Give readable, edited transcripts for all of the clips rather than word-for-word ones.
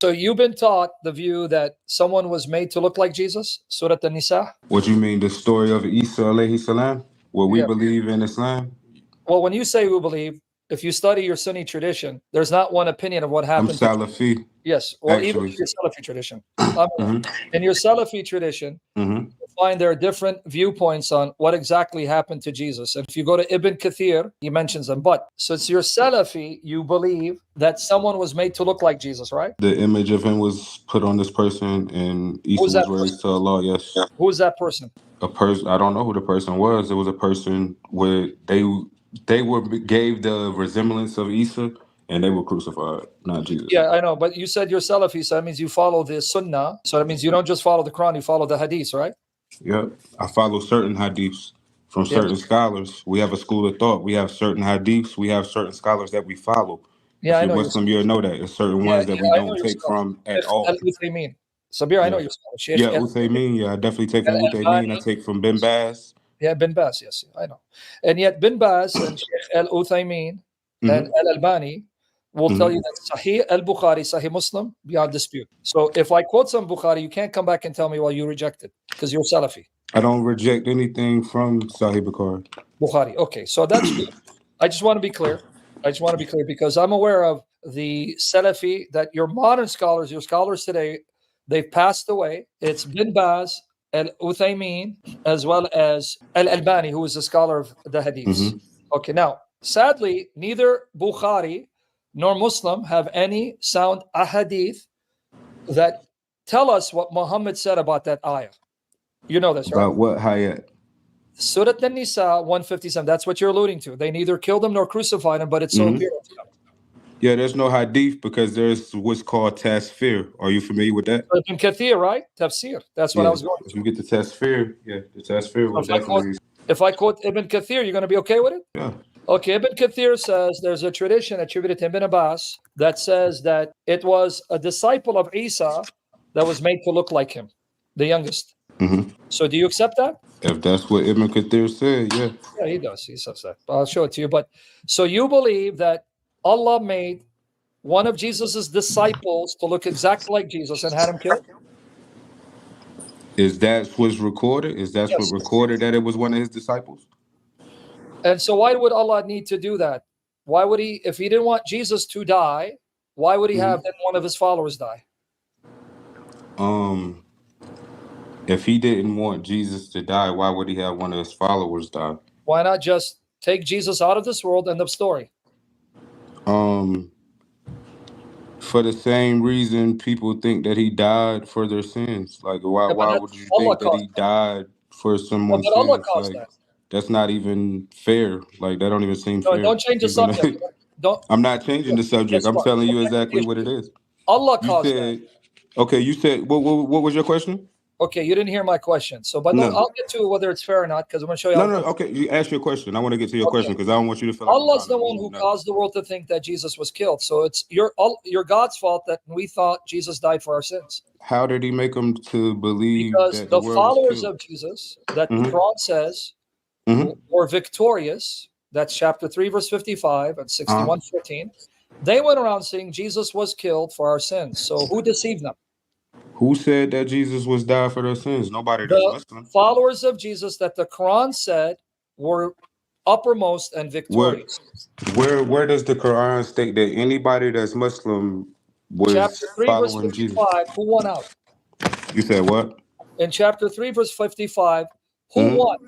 So you've been taught the view that someone was made to look like Jesus, Surah An-Nisa? What you mean, the story of Isa alayhi salam? What we Yeah. believe in Islam? Well, when you say we believe, if you study your Sunni tradition, there's not one opinion of what I'm happened. Salafi. Yes, well, even Actually. in your Salafi tradition. In your Salafi tradition, you find there are different viewpoints on what exactly happened to Jesus. And if you go to Ibn Kathir, he mentions them. But so it's your Salafi, you believe that someone was made to look like Jesus, right? The image of him was put on this person, and Isa Who's that was raised to Allah. Yes. Who's that person? A person. I don't know who the person was. It was a person where they gave the resemblance of Isa, and they were crucified, not Jesus. Yeah, I know, but you said you're Salafi, so that means you follow the Sunnah. So that means you don't just follow the Quran, you follow the Hadith, right? Yep. I follow certain hadiths from certain scholars. We have a school of thought. We have certain hadiths. We have certain scholars that we follow. Yeah, if I know you're Muslim, you'll know that. There's certain ones that we don't take from at all. Al-Uthaymeen. Sabir, I know your scholar. Sheikh Yeah, Uthaymeen. Yeah, I definitely take from Uthaymeen. I take from Bin Baz. Yeah, Bin Baz, yes, I know. And yet Bin Baz and Sheikh Al-Uthaymeen and Al-Albani will tell you that Sahih al-Bukhari, Sahih Muslim, beyond dispute. So if I quote some Bukhari, you can't come back and tell me, well, you reject it because you're Salafi. I don't reject anything from Sahih Bukhari. Okay, so that's good. I just want to be clear. Because I'm aware of the Salafi that your modern scholars, your scholars today, they've passed away. It's Bin Baz, Al-Uthaymeen, as well as Al-Albani, who is a scholar of the Hadiths. Okay, now, sadly, neither Bukhari nor Muslim have any sound ahadith that tell us what Muhammad said about that ayah. You know this, right? About what ayat? Surah An-Nisa 157. That's what you're alluding to. They neither killed him nor crucified him, but it's so apparent to them. Yeah, there's no hadith because there's what's called tasfir. Are you familiar with that? Ibn Kathir, right? Tafsir. That's what I was going to. If you get the tasfir, the tasfir will definitely. If I quote Ibn Kathir, you're going to be okay with it? Yeah. Okay, Ibn Kathir says there's a tradition attributed to Ibn Abbas that says that it was a disciple of Isa that was made to look like him, the youngest. So do you accept that? If that's what Ibn Kathir said, yeah. Yeah, he does. He says that. I'll show it to you. But so you believe that Allah made one of Jesus's disciples to look exactly like Jesus and had him killed? Is that what's recorded? Is that what recorded that it was one of his disciples? And so why would Allah need to do that? Why would he, if he didn't want Jesus to die, why would he have then one of his followers die? If he didn't want Jesus to die, why would he have one of his followers die? Why not just take Jesus out of this world, end of story? For the same reason people think that he died for their sins. Like, why would you think that he died for someone's sins? Allah caused that. That's not even fair. Like, that don't even seem fair. Don't change the subject. I'm not changing the subject. I'm telling you exactly what it is. Allah caused that. Okay, you said, what was your question? Okay, you didn't hear my question. So, but no. I'll get to whether it's fair or not, because I'm going to show you. No, okay. You ask your question. I want to get to your question because I don't want you to feel like Allah's the one who caused the world to think that Jesus was killed. So it's your God's fault that we thought Jesus died for our sins. How did he make them to believe because that the followers of Jesus that the Quran says were victorious, that's chapter 3, verse 55 and 61:14, they went around saying Jesus was killed for our sins. So who deceived them? Who said that Jesus was died for their sins? Nobody that's Muslim. Followers of Jesus that the Quran said were uppermost and victorious. Where does the Quran state that anybody that's Muslim was chapter 3, following verse 55, Jesus? Who won out? You said what? In chapter 3, verse 55, who won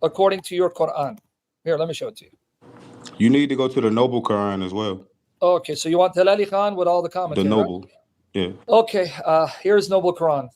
according to your Quran? Here, let me show it to you. You need to go to the Noble Quran as well. Okay, so you want Talali Khan with all the comments? The Noble. Right? Yeah. Okay, here's Noble Quran.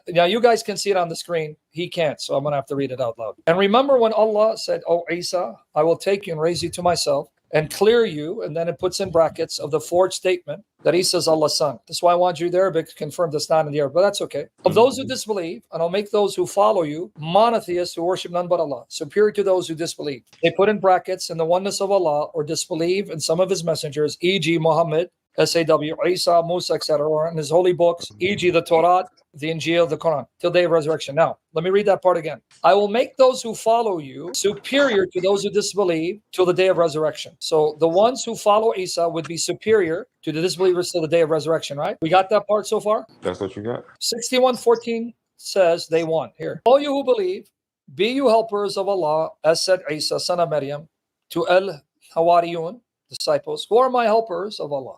Now you guys can see it on the screen. He can't, so I'm gonna have to read it out loud. And remember when Allah said, "Oh Isa, I will take you and raise you to myself and clear you," and then it puts in brackets of the forged statement that Isa is Allah's son. That's why I want you the Arabic to confirm that's not in the Arabic, but that's okay. Of those who disbelieve, and I'll make those who follow you monotheists who worship none but Allah, superior to those who disbelieve. They put in brackets in the oneness of Allah or disbelieve in some of his messengers, e.g. Muhammad SAW, Isa, Musa, etc., or in his holy books, e.g. the Torah, the Injil, the Quran, till day of resurrection. Now, let me read that part again. I will make those who follow you superior to those who disbelieve till the day of resurrection. So the ones who follow Isa would be superior to the disbelievers till the day of resurrection, right? We got that part so far? That's what you got. 61:14 says they won. Here. All you who believe, be you helpers of Allah, as said Isa, son of Maryam, to Al-Hawariyun, disciples, who are my helpers of Allah.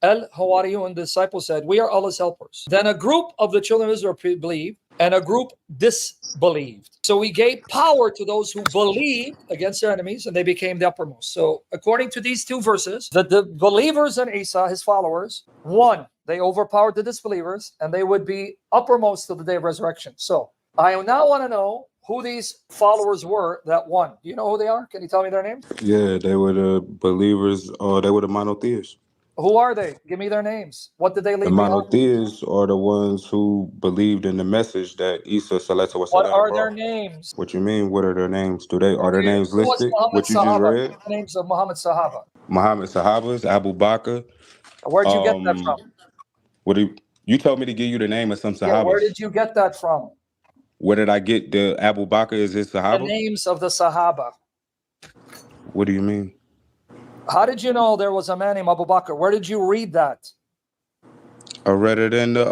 Al-Hawariyun, the disciples said, we are Allah's helpers. Then a group of the children of Israel believed, and a group disbelieved. So we gave power to those who believed against their enemies, and they became the uppermost. So according to these two verses, the believers in Isa, his followers, won. They overpowered the disbelievers, and they would be uppermost till the day of resurrection. So I now want to know who these followers were that won. Do you know who they are? Can you tell me their names? Yeah, they were the believers, or they were the monotheists. Who are they? Give me their names. What did they leave The behind? monotheists are the ones who believed in the message that Isa Salatu What Wasalam are their brought. names? What you mean? What are their names? Are their names Who was listed? Muhammad What you just Sahaba? read? The names of Muhammad Sahaba. Muhammad Sahabas, Abu Bakr. Where'd you get that from? You told me to give you the name of some Sahabas. Yeah, where did you get that from? Where did I get the Abu Bakr is his The Sahaba? names of the Sahaba. What do you mean? How did you know there was a man named Abu Bakr? Where did you read that? I read it in the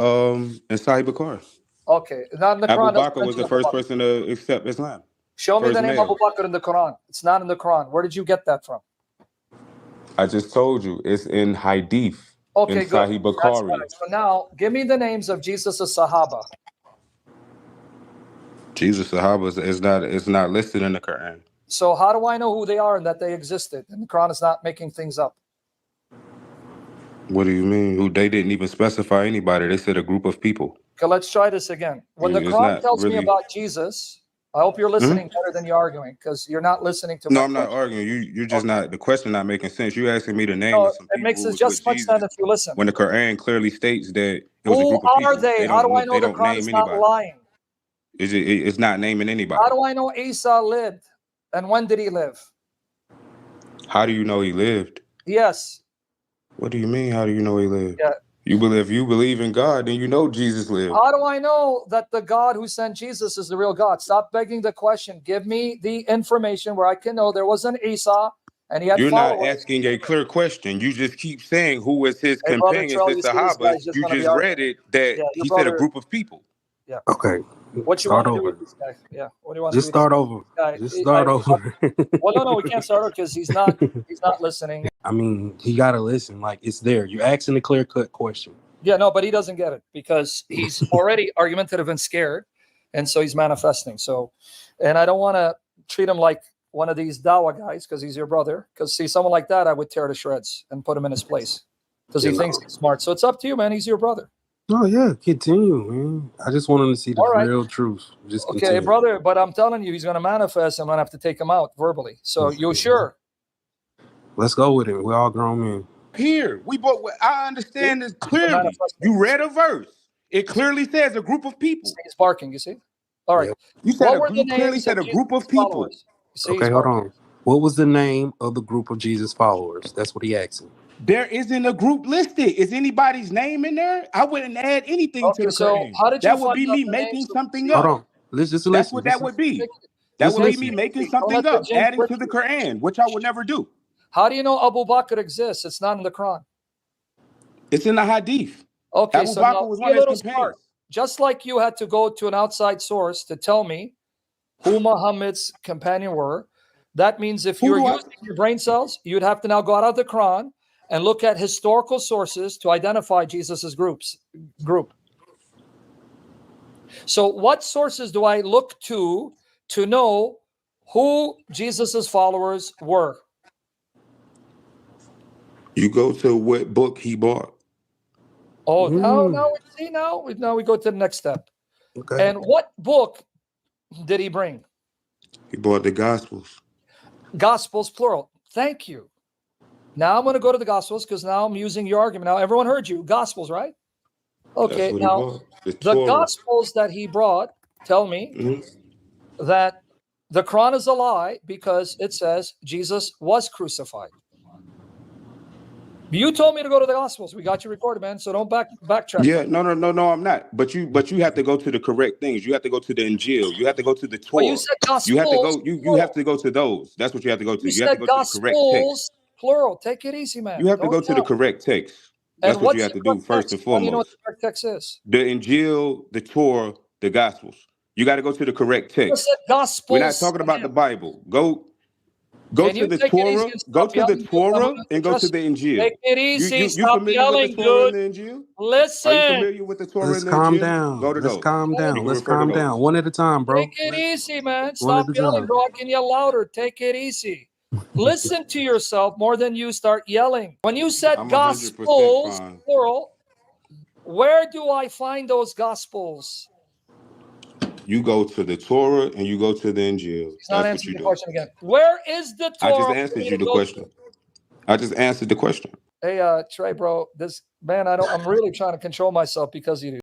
in Sahih Bukhari. Okay, not in the Abu Quran. Bakr was the first person to accept Islam. Show me the First name male. Abu Bakr in the Quran. It's not in the Quran. Where did you get that from? I just told you it's in Hadith. Okay, in good. Sahih That's Bukhari. right. So now, give me the names of Jesus' Sahaba. Jesus Sahaba is not listed in the Quran. So how do I know who they are and that they existed? And the Quran is not making things up. What do you mean? Who they didn't even specify anybody. They said a group of people. Okay, let's try this again. When the It's Quran not tells me really- about Jesus, I hope you're listening better than you're arguing, because you're not listening to my No, I'm not question. arguing. You're just not. The question not making sense. You asking me the name No, of some it people makes who was just with much Jesus sense if you listen. when the Quran clearly states that it was a Who group of people. are they? How do I know They the don't Quran name is not anybody. lying? It's not naming anybody. How do I know Isa lived? And when did he live? How do you know he lived? Yes. What do you mean? How do you know he lived? Yeah. You believe in God, then you know Jesus lived. How do I know that the God who sent Jesus is the real God? Stop begging the question. Give me the information where I can know there was an Isa and he had You're followers. not asking a clear question. You just keep saying who was his Hey, brother companions, Charlie, his you see this Sahabas. guy's just You gonna be just arguing. read it that Yeah, your he said a brother- group of people. Yeah. Okay. What you want to do with this guy? Yeah. What do you want to do? Just start over. Just start over. Well, no, we can't start over because he's not listening. I mean, he gotta listen. Like, it's there. You're asking a clear-cut question. Yeah, no, but he doesn't get it because he's already argumentative and scared, and so he's manifesting. So, and I don't want to treat him like one of these Dawa guys because he's your brother. Because see, someone like that, I would tear to shreds and put him in his place because he thinks he's smart. So it's up to you, man. He's your brother. Oh yeah, continue, man. I just want him to see the real truth. Just continue. Okay, brother, but I'm telling you, he's going to manifest. I'm going to have to take him out verbally. So you sure? Let's go with it. We're all grown men. Here, I understand this clearly. You read a verse. It clearly says a group of people. He's barking, you see? All right. You said you clearly said a group of people. Okay, hold on. What was the name of the group of Jesus followers? That's what he asked him. There isn't a group listed. Is anybody's name in there? I wouldn't add anything to the Quran. How did you that would be me making something up. Hold on. Let's just listen. That's what that would be. That would be me making something up, adding to the Quran, which I would never do. How do you know Abu Bakr exists? It's not in the Quran. It's in the Hadith. Okay, Abu so Bakr now was be one a of little his companions. smart. Just like you had to go to an outside source to tell me who Muhammad's companion were, that means if you're using your brain cells, you'd have to now go out of the Quran and look at historical sources to identify Jesus's group. So what sources do I look to know who Jesus's followers were? You go to what book he bought. Oh, now we go to the next step. Okay. And what book did he bring? He bought the Gospels. Gospels, plural. Thank you. Now I'm going to go to the Gospels because now I'm using your argument. Now everyone heard you. Gospels, right? Okay. Now the Gospels that he brought tell me that the Quran is a lie because it says Jesus was crucified. You told me to go to the Gospels. We got you recorded, man. So don't backtrack. Yeah, no, I'm not. But you have to go to the correct things. You have to go to the Injil. You have to go to the Well, Torah. you said Gospels. You have to go. You plural. have to go to those. That's what you have to go to. You You have to said go to the correct text. Gospels, plural. Take it easy, man. You have to Don't go to the yell. correct text. That's And what you what's have the to do correct first text? and How do you know what foremost. the correct text is? The Injil, the Torah, the Gospels. You got to go to the correct You text. said Gospels. We're not talking about the Bible. Go Can to you the take it easy Torah. and Go stop to the yelling? Dude? I'm Torah gonna and go address to the you. Injil. Take it easy. You Stop familiar with yelling, the Torah dude. and the Injil? Are you Listen. familiar with the Torah Let's and the calm Injil? down. Go to Let's those. calm You down. can Let's refer to calm those. down. One at a time, bro. Take it easy, man. One Stop at a yelling, time. bro. I can yell louder. Take it easy. Listen to yourself more than you start yelling. When you said I'm 100% Gospels, fine. plural, where do I find those Gospels? You go to the Torah and you go to the Injil. He's not That's what answering you the do. question again. Where is the I just Torah? answered you the question. I just answered the question. Hey, Trey, bro, this man, I'm really trying to control myself because of you.